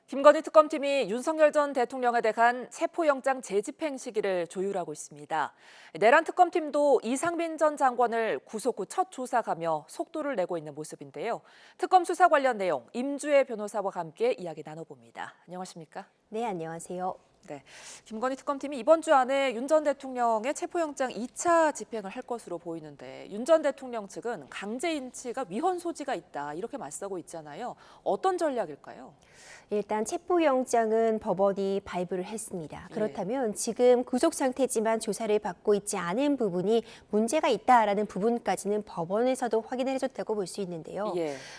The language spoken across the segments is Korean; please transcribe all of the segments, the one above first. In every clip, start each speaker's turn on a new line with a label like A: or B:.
A: 김건희 특검팀이 윤석열 전 대통령에 대한 체포영장 재집행 시기를 조율하고 있습니다. 내란 특검팀도 이상민 전 장관을 구속 후 첫 조사가며 속도를 내고 있는 모습인데요. 특검 수사 관련 내용 임주혜 변호사와 함께 이야기 나눠봅니다. 안녕하십니까?
B: 네, 안녕하세요.
A: 네, 김건희 특검팀이 이번 주 안에 윤 전 대통령의 체포영장 2차 집행을 할 것으로 보이는데 윤 전 대통령 측은 강제 인치가 위헌 소지가 있다 이렇게 맞서고 있잖아요. 어떤 전략일까요?
B: 일단 체포영장은 법원이 발부를 했습니다. 그렇다면 지금 구속 상태지만 조사를 받고 있지 않은 부분이 문제가 있다라는 부분까지는 법원에서도 확인을 해줬다고 볼 수 있는데요.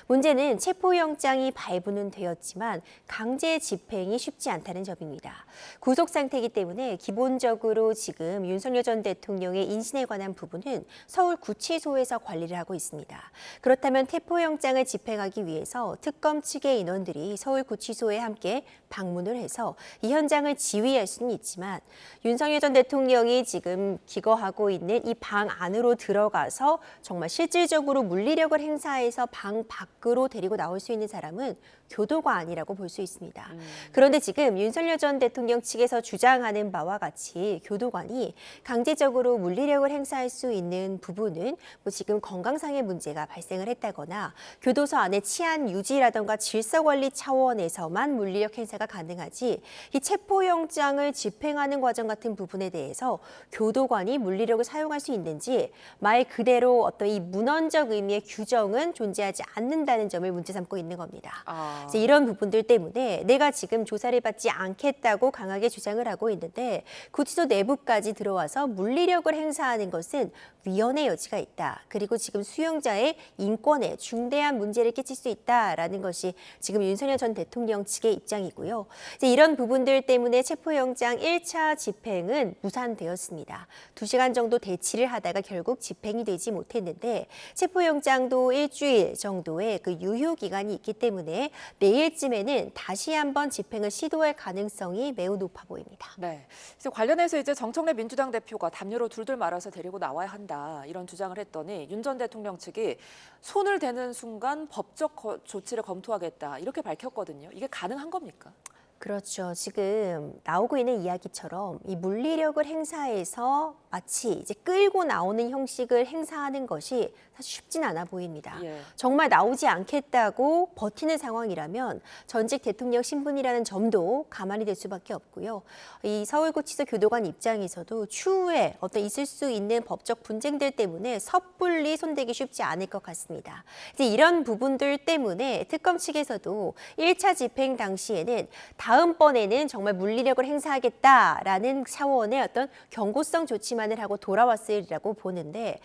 B: 문제는 체포영장이 발부는 되었지만 강제 집행이 쉽지 않다는 점입니다. 구속 상태이기 때문에 기본적으로 지금 윤석열 전 대통령의 인신에 관한 부분은 서울구치소에서 관리를 하고 있습니다. 그렇다면 체포영장을 집행하기 위해서 특검 측의 인원들이 서울구치소에 함께 방문을 해서 이 현장을 지휘할 수는 있지만 윤석열 전 대통령이 지금 기거하고 있는 이 방 안으로 들어가서 정말 실질적으로 물리력을 행사해서 방 밖으로 데리고 나올 수 있는 사람은 교도관이라고 볼 수 있습니다. 그런데 지금 윤석열 전 대통령 측에서 주장하는 바와 같이 교도관이 강제적으로 물리력을 행사할 수 있는 부분은 뭐 지금 건강상의 문제가 발생을 했다거나 교도소 안에 치안 유지라던가 질서 관리 차원에서만 물리력 행사가 가능하지 이 체포영장을 집행하는 과정 같은 부분에 대해서 교도관이 물리력을 사용할 수 있는지 말 그대로 어떤 이 문헌적 의미의 규정은 존재하지 않는다는 점을 문제 삼고 있는 겁니다. 이제 이런 부분들 때문에 내가 지금 조사를 받지 않겠다고 강하게 주장을 하고 있는데 구치소 내부까지 들어와서 물리력을 행사하는 것은 위헌의 여지가 있다. 그리고 지금 수용자의 인권에 중대한 문제를 끼칠 수 있다라는 것이 지금 윤석열 전 대통령 측의 입장이고요. 이제 이런 부분들 때문에 체포영장 1차 집행은 무산되었습니다. 2시간 정도 대치를 하다가 결국 집행이 되지 못했는데 체포영장도 일주일 정도의 그 유효 기간이 있기 때문에 내일쯤에는 다시 한번 집행을 시도할 가능성이 매우 높아 보입니다.
A: 네, 이제 관련해서 이제 정청래 민주당 대표가 담요로 둘둘 말아서 데리고 나와야 한다 이런 주장을 했더니 윤 전 대통령 측이 손을 대는 순간 법적 조치를 검토하겠다 이렇게 밝혔거든요. 이게 가능한 겁니까?
B: 그렇죠. 지금 나오고 있는 이야기처럼 이 물리력을 행사해서 마치 이제 끌고 나오는 형식을 행사하는 것이 사실 쉽진 않아 보입니다. 정말 나오지 않겠다고 버티는 상황이라면 전직 대통령 신분이라는 점도 가만히 될 수밖에 없고요. 이 서울구치소 교도관 입장에서도 추후에 어떤 있을 수 있는 법적 분쟁들 때문에 섣불리 손대기 쉽지 않을 것 같습니다. 이제 이런 부분들 때문에 특검 측에서도 1차 집행 당시에는 다음번에는 정말 물리력을 행사하겠다라는 차원의 어떤 경고성 조치만을 하고 돌아왔으리라고 보는데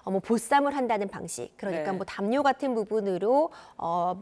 B: 뭐 보쌈을 한다는 방식, 그러니까 뭐 담요 같은 부분으로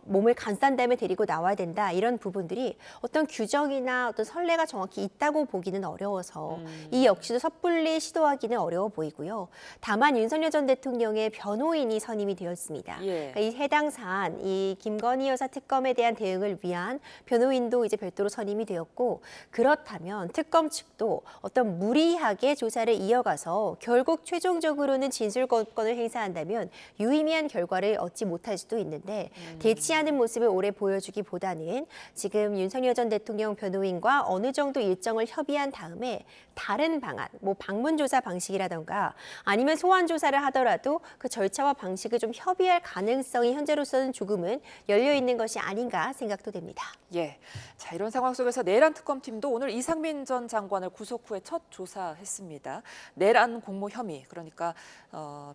B: 몸을 감싼 다음에 데리고 나와야 된다 이런 부분들이 어떤 규정이나 어떤 선례가 정확히 있다고 보기는 어려워서 이 역시도 섣불리 시도하기는 어려워 보이고요. 다만 윤석열 전 대통령의 변호인이 선임이 되었습니다. 그러니까 이 해당 사안, 이 김건희 여사 특검에 대한 대응을 위한 변호인도 이제 별도로 선임이 되었고 그렇다면 특검 측도 어떤 무리하게 조사를 이어가서 결국 최종적으로는 진술권을 행사한다면 유의미한 결과를 얻지 못할 수도 있는데 대치하는 모습을 오래 보여주기보다는 지금 윤석열 전 대통령 변호인과 어느 정도 일정을 협의한 다음에 다른 방안, 뭐 방문조사 방식이라던가 아니면 소환조사를 하더라도 그 절차와 방식을 좀 협의할 가능성이 현재로서는 조금은 열려있는 것이 아닌가 생각도 됩니다.
A: 자, 이런 상황 속에서 내란 특검팀도 오늘 이상민 전 장관을 구속 후에 첫 조사했습니다. 내란 공모 혐의, 그러니까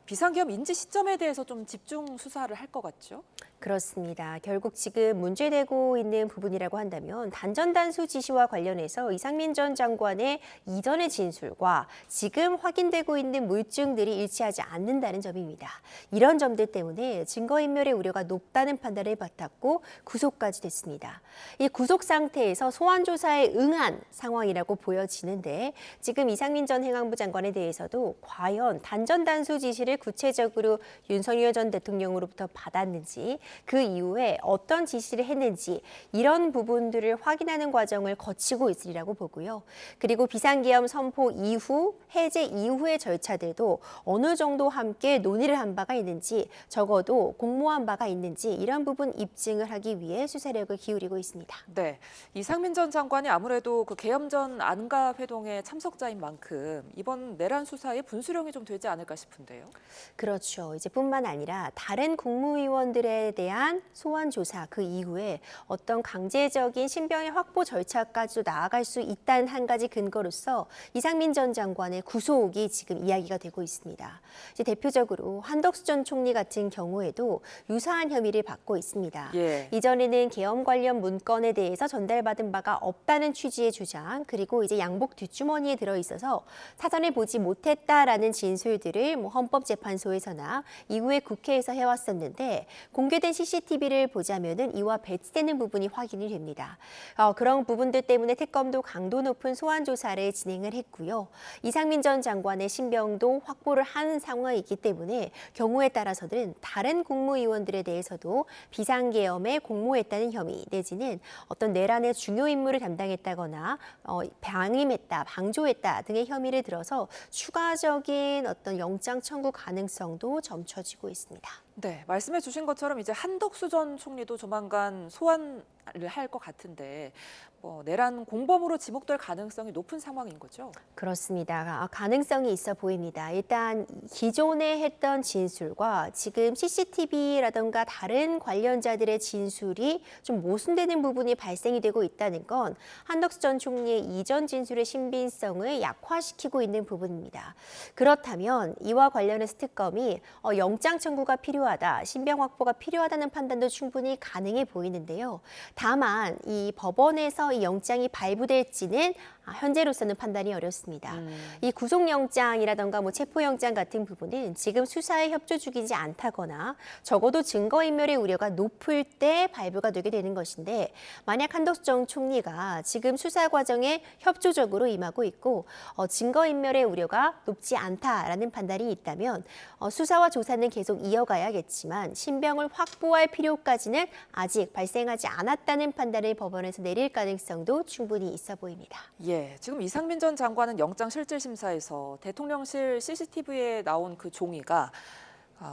A: 비상계엄 인지 시점에 대해서 좀 집중 수사를 할 것 같죠?
B: 그렇습니다. 결국 지금 문제되고 있는 부분이라고 한다면 단전단수 지시와 관련해서 이상민 전 장관의 이전의 진술과 지금 확인되고 있는 물증들이 일치하지 않는다는 점입니다. 이런 점들 때문에 증거인멸의 우려가 높다는 판단을 받았고 구속까지 됐습니다. 이 구속 상태에서 소환조사에 응한 상황이라고 보여지는데 지금 이상민 전 행안부 장관에 대해서도 과연 단전단수 지시를 구체적으로 윤석열 전 대통령으로부터 받았는지 그 이후에 어떤 지시를 했는지 이런 부분들을 확인하는 과정을 거치고 있으리라고 보고요. 그리고 비상계엄 선포 이후, 해제 이후의 절차들도 어느 정도 함께 논의를 한 바가 있는지, 적어도 공모한 바가 있는지 이런 부분 입증을 하기 위해 수사력을 기울이고 있습니다.
A: 네, 이상민 전 장관이 아무래도 그 계엄 전 안가 회동의 참석자인 만큼 이번 내란 수사에 분수령이 좀 되지 않을까 싶은데요.
B: 그렇죠. 이제 뿐만 아니라 다른 국무위원들에 대한 소환 조사 그 이후에 어떤 강제적인 신병의 확보 절차까지도 나아갈 수 있다는 한 가지 근거로서 이상민 전 장관의 구속이 지금 이야기가 되고 있습니다. 이제 대표적으로 한덕수 전 총리 같은 경우에도 유사한 혐의를 받고 있습니다.
A: 예.
B: 이전에는 계엄 관련 문건에 대해서 전달받은 바가 없다는 취지의 주장, 그리고 이제 양복 뒷주머니에 들어 있어서 사전에 보지 못했다라는 진술들을 헌법재판소에서나 이후에 국회에서 해왔었는데, 공개된 CCTV를 보자면은 이와 배치되는 부분이 확인이 됩니다. 그런 부분들 때문에 특검도 강도 높은 소환 조사를 진행을 했고요. 이상민 전 장관의 신병도 확보를 한 상황이기 때문에 경우에 따라서는 다른 국무위원들에 대해서도 비상계엄에 공모했다는 혐의 내지는 어떤 내란의 중요 임무를 담당했다거나 방임했다, 방조했다 등의 혐의를 들어서 추가적인 어떤 영장 청구 가능성도 점쳐지고 있습니다.
A: 네, 말씀해 주신 것처럼 이제 한덕수 전 총리도 조만간 소환을 할 것 같은데 내란 공범으로 지목될 가능성이 높은 상황인 거죠?
B: 그렇습니다. 가능성이 있어 보입니다. 일단 기존에 했던 진술과 지금 CCTV라던가 다른 관련자들의 진술이 좀 모순되는 부분이 발생이 되고 있다는 건 한덕수 전 총리의 이전 진술의 신빙성을 약화시키고 있는 부분입니다. 그렇다면 이와 관련해서 특검이 영장 청구가 필요하다, 신병 확보가 필요하다는 판단도 충분히 가능해 보이는데요. 다만 이 법원에서 이 영장이 발부될지는 현재로서는 판단이 어렵습니다. 이 구속영장이라던가 체포영장 같은 부분은 지금 수사에 협조 중이지 않다거나 적어도 증거인멸의 우려가 높을 때 발부가 되게 되는 것인데, 만약 한덕수 전 총리가 지금 수사 과정에 협조적으로 임하고 있고 증거인멸의 우려가 높지 않다라는 판단이 있다면 수사와 조사는 계속 이어가야겠지만 신병을 확보할 필요까지는 아직 발생하지 않았다는 판단을 법원에서 내릴 가능성도 충분히 있어 보입니다.
A: 예, 지금 이상민 전 장관은 영장실질심사에서 대통령실 CCTV에 나온 그 종이가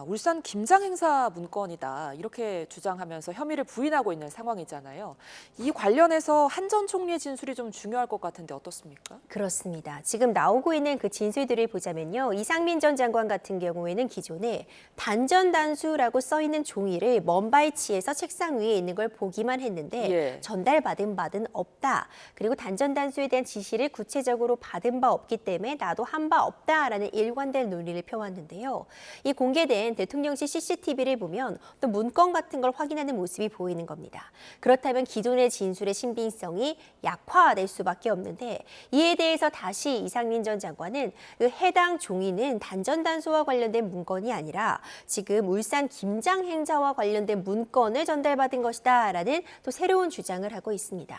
A: 울산 김장 행사 문건이다 이렇게 주장하면서 혐의를 부인하고 있는 상황이잖아요. 이 관련해서 한 전 총리의 진술이 좀 중요할 것 같은데 어떻습니까?
B: 그렇습니다. 지금 나오고 있는 그 진술들을 보자면요. 이상민 전 장관 같은 경우에는 기존에 단전단수라고 써 있는 종이를 먼 발치에서 책상 위에 있는 걸 보기만 했는데
A: 예.
B: 전달받은 바는 없다. 그리고 단전단수에 대한 지시를 구체적으로 받은 바 없기 때문에 나도 한 바 없다라는 일관된 논리를 펴왔는데요. 이 공개된 대통령실 CCTV를 보면 또 문건 같은 걸 확인하는 모습이 보이는 겁니다. 그렇다면 기존의 진술의 신빙성이 약화될 수밖에 없는데, 이에 대해서 다시 이상민 전 장관은 그 해당 종이는 단전단수와 관련된 문건이 아니라 지금 울산 김장 행사와 관련된 문건을 전달받은 것이다라는 또 새로운 주장을 하고 있습니다.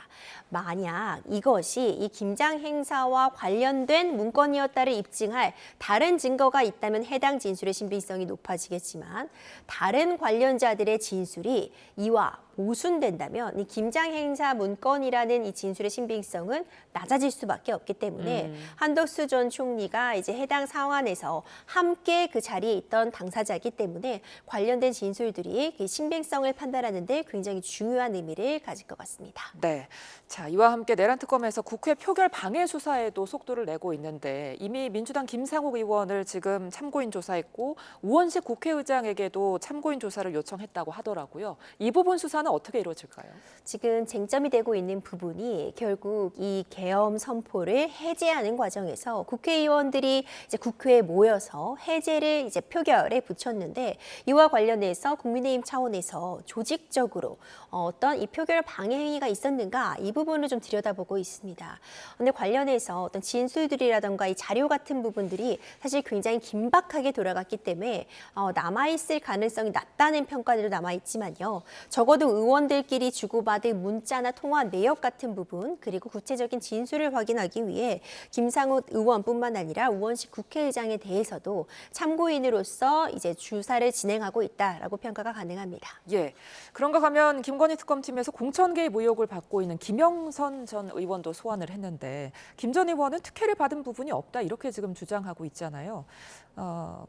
B: 만약 이것이 이 김장 행사와 관련된 문건이었다를 입증할 다른 증거가 있다면 해당 진술의 신빙성이 높아지겠지만, 다른 관련자들의 진술이 이와 모순된다면 이 김장 행사 문건이라는 이 진술의 신빙성은 낮아질 수밖에 없기 때문에 한덕수 전 총리가 이제 해당 사안에서 함께 그 자리에 있던 당사자이기 때문에 관련된 진술들이 그 신빙성을 판단하는 데 굉장히 중요한 의미를 가질 것 같습니다.
A: 네, 자 이와 함께 내란 특검에서 국회 표결 방해 수사에도 속도를 내고 있는데, 이미 민주당 김상욱 의원을 지금 참고인 조사했고 우원식 국회의장에게도 참고인 조사를 요청했다고 하더라고요. 이 부분 수사는 어떻게 이루어질까요?
B: 지금 쟁점이 되고 있는 부분이 결국 이 계엄 선포를 해제하는 과정에서 국회의원들이 이제 국회에 모여서 해제를 이제 표결에 붙였는데, 이와 관련해서 국민의힘 차원에서 조직적으로 어떤 이 표결 방해 행위가 있었는가, 이 부분을 좀 들여다보고 있습니다. 그런데 관련해서 어떤 진술들이라던가 이 자료 같은 부분들이 사실 굉장히 긴박하게 돌아갔기 때문에 남아있을 가능성이 낮다는 평가들도 남아있지만요. 적어도 의원들끼리 주고받은 문자나 통화 내역 같은 부분, 그리고 구체적인 진술을 확인하기 위해 김상훈 의원뿐만 아니라 우원식 국회의장에 대해서도 참고인으로서 이제 조사를 진행하고 있다라고 평가가 가능합니다.
A: 예, 그런가 하면 김건희 특검팀에서 공천 개입 의혹을 받고 있는 김영선 전 의원도 소환을 했는데 김 전 의원은 특혜를 받은 부분이 없다 이렇게 지금 주장하고 있잖아요.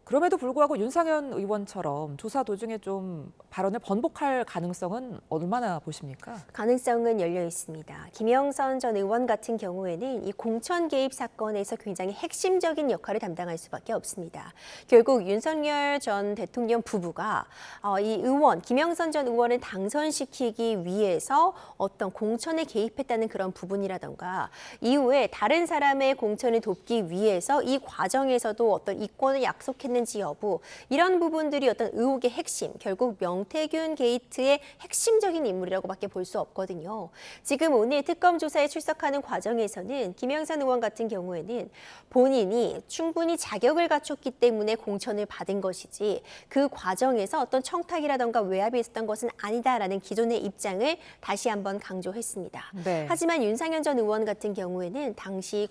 A: 그럼에도 불구하고 윤상현 의원처럼 조사 도중에 좀 발언을 번복할 가능성은 얼마나 보십니까?
B: 가능성은 열려 있습니다. 김영선 전 의원 같은 경우에는 이 공천 개입 사건에서 굉장히 핵심적인 역할을 담당할 수밖에 없습니다. 결국 윤석열 전 대통령 부부가 이 의원, 김영선 전 의원을 당선시키기 위해서 어떤 공천에 개입했다는 그런 부분이라던가 이후에 다른 사람의 공천을 돕기 위해서 이 과정에서도 어떤 이권을 약속했는지 여부 이런 부분들이 어떤 의혹의 핵심, 결국 명태균 게이트의 핵심적인 인물이라고밖에 볼 수 없거든요. 지금 오늘 특검 조사에 출석하는 과정에서는 김영선 의원 같은 경우에는 본인이 충분히 자격을 갖췄기 때문에 공천을 받은 것이지 그 과정에서 어떤 청탁이라던가 외압이 있었던 것은 아니다라는 기존의 입장을 다시 한번 강조했습니다.
A: 네.
B: 하지만 윤상현 전 의원 같은 경우에는 당시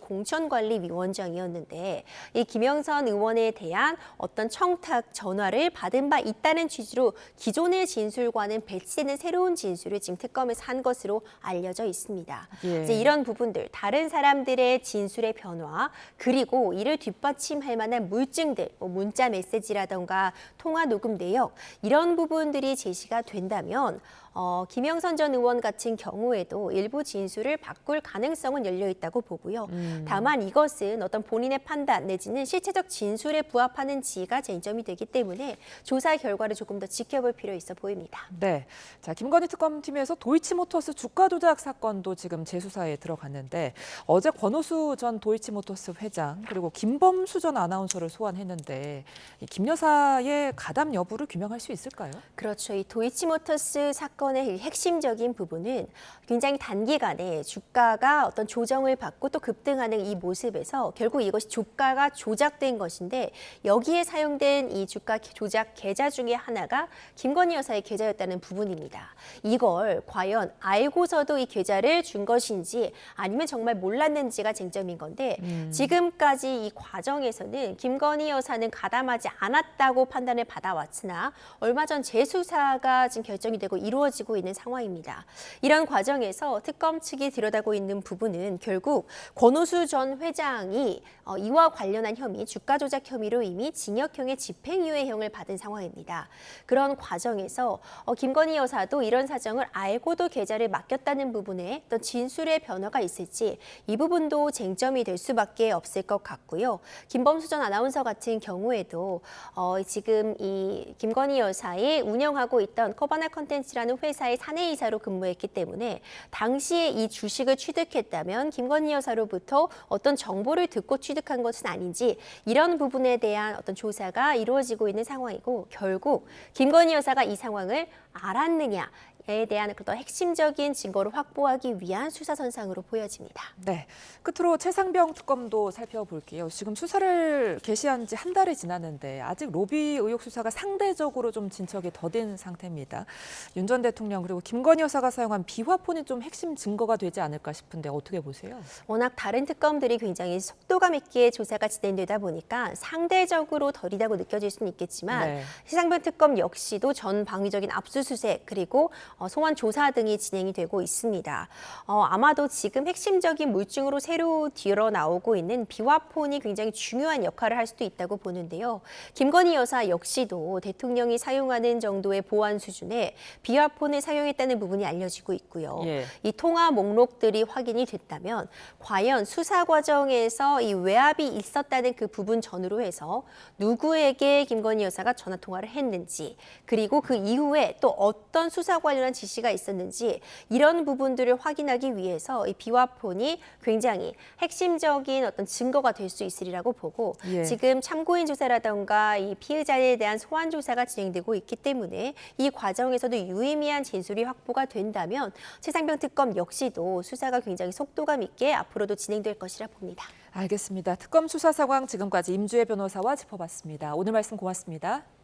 B: 공천관리위원장이었는데 이 김영선 의원에 대한 어떤 청탁 전화를 받은 바 있다는 취지로 기존의 진술과는 배치되는 새로운 진술을 지금 특검에서 한 것으로 알려져 있습니다.
A: 예.
B: 이제 이런 부분들, 다른 사람들의 진술의 변화, 그리고 이를 뒷받침할 만한 물증들, 문자 메시지라던가 통화 녹음 내역 이런 부분들이 제시가 된다면 김영선 전 의원 같은 경우에도 일부 진술을 바꿀 가능성은 열려 있다고 보고요. 다만 이것은 어떤 본인의 판단 내지는 실체적 진술에 부합하는지가 쟁점이 되기 때문에 조사 결과를 조금 더 지켜볼 필요 있어 보입니다.
A: 네, 자 김건희 특검팀에서 도이치모터스 주가 조작 사건도 지금 재수사에 들어갔는데 어제 권오수 전 도이치모터스 회장 그리고 김범수 전 아나운서를 소환했는데 이 김 여사의 가담 여부를 규명할 수 있을까요?
B: 그렇죠. 이 도이치모터스 사건의 핵심적인 부분은 굉장히 단기간에 주가가 어떤 조정을 받고 또 급등하는 이 모습에서 결국 이것이 주가가 조작된 것인데 여기에 사용된 이 주가 조작 계좌 중에 하나가 김건희 여사의 계좌였다는 부분입니다. 이걸 과연 알고서도 이 계좌를 준 것인지 아니면 정말 몰랐는지가 쟁점인 건데 지금까지 이 과정에서는 김건희 여사는 가담하지 않았다고 판단을 받아왔으나 얼마 전 재수사가 지금 결정이 되고 이루어지고 있는 상황입니다. 이런 과정에서 특검 측이 들여다보고 있는 부분은 결국 권오수 전 회장이 이와 관련한 혐의, 주가 조작 혐의로 이미 징역형의 집행유예형을 받은 상황입니다. 그런 과정에서 김건희 여사도 이런 사정을 알고도 계좌를 맡겼다는 부분에 어떤 진술의 변화가 있을지 이 부분도 쟁점이 될 수밖에 없을 것 같고요. 김범수 전 아나운서 같은 경우에도 지금 이 김건희 여사의 운영하고 있던 커바나 컨텐츠라는 회사의 사내이사로 근무했기 때문에 당시에 이 주식을 취득했다면 김건희 여사로부터 어떤 정보를 듣고 취득한 것은 아닌지 이런 부분에 대한 어떤 조사가 이루어지고 있는 상황이고 결국 김건희 여사가 이 상황을 알았느냐 에 대한 어떤 핵심적인 증거를 확보하기 위한 수사선상으로 보여집니다.
A: 네, 끝으로 최상병 특검도 살펴볼게요. 지금 수사를 개시한 지 한 달이 지났는데 아직 로비 의혹 수사가 상대적으로 좀 진척이 더딘 상태입니다. 윤 전 대통령 그리고 김건희 여사가 사용한 비화폰이 좀 핵심 증거가 되지 않을까 싶은데 어떻게 보세요?
B: 워낙 다른 특검들이 굉장히 속도감 있게 조사가 진행되다 보니까 상대적으로 덜이다고 느껴질 수는 있겠지만
A: 네.
B: 최상병 특검 역시도 전 방위적인 압수수색 그리고 소환 조사 등이 진행이 되고 있습니다. 아마도 지금 핵심적인 물증으로 새로 드러나오고 있는 비화폰이 굉장히 중요한 역할을 할 수도 있다고 보는데요. 김건희 여사 역시도 대통령이 사용하는 정도의 보안 수준의 비화폰을 사용했다는 부분이 알려지고 있고요.
A: 예.
B: 이 통화 목록들이 확인이 됐다면 과연 수사 과정에서 이 외압이 있었다는 그 부분 전후로 해서 누구에게 김건희 여사가 전화 통화를 했는지 그리고 그 이후에 또 어떤 수사 관련한 지시가 있었는지 이런 부분들을 확인하기 위해서 이 비화폰이 굉장히 핵심적인 어떤 증거가 될 수 있으리라고 보고
A: 예.
B: 지금 참고인 조사라던가 이 피해자에 대한 소환 조사가 진행되고 있기 때문에 이 과정에서도 유의미한 진술이 확보가 된다면 최상병 특검 역시도 수사가 굉장히 속도감 있게 앞으로도 진행될 것이라 봅니다.
A: 알겠습니다. 특검 수사 상황 지금까지 임주혜 변호사와 짚어봤습니다. 오늘 말씀 고맙습니다.